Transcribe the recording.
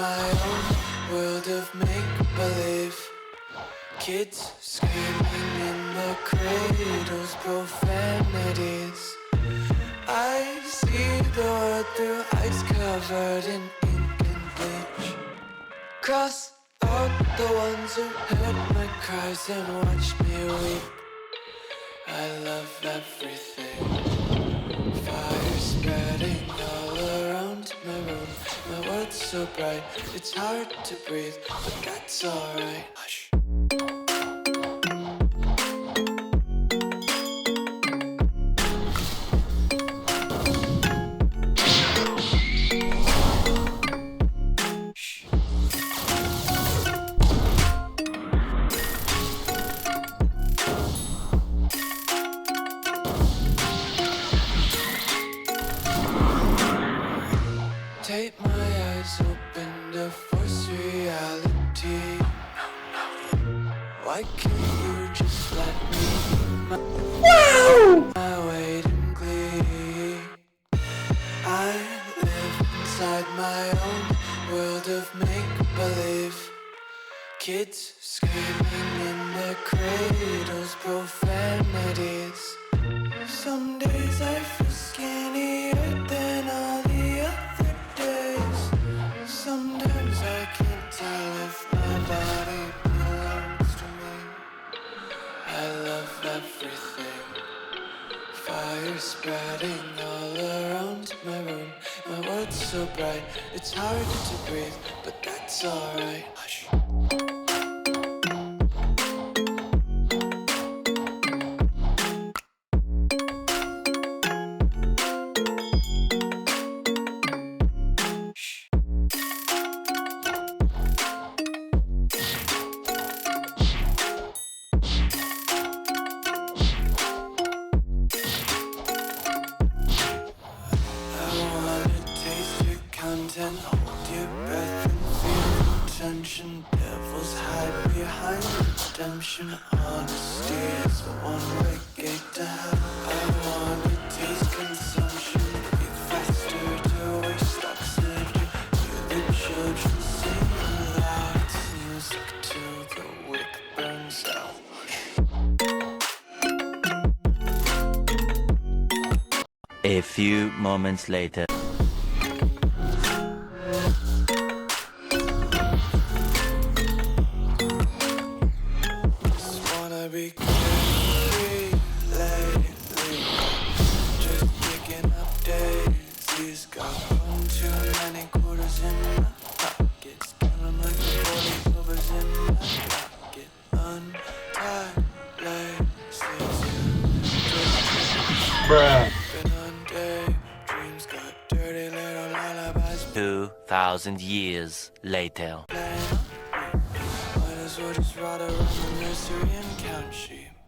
my own world of make-believe. Kids screaming in the cradles, profanities. I see the world through ice covered in ink and bleach. Cross out the ones who heard my cries and watched me weep. I love everything. Fire spreading all around my room. My world's so bright, it's hard to breathe, but that's alright. Hush. Take my eyes open to force reality. Why can't you just let me my weight in glee? I live inside my own world of make-believe. Kids screaming in their cradles, profanities. Some days I feel skinnier than all the other days. Sometimes I can't tell if my body belongs to me. I love everything. Fire spreading all around my room. My world's so bright, it's hard to breathe, but that's alright. Hush. Hold your breath and feel the tension. Devils hide behind redemption. Honesty is the one-way gate to hell. I wanna taste consumption. Breathe faster to waste oxygen. Hear the children sing aloud. It's music till the wick burns out. A few moments later. Be carefree lately, just picking up daisies. Got one too many quarters in my pockets. Count 'em like the 40 clovers in my pocket. Untied laces, Bruh. been on daydreams. Got dirty little lullabies 2,000 years later. playing on repeat. Might as well just ride around the nursery and count sheep.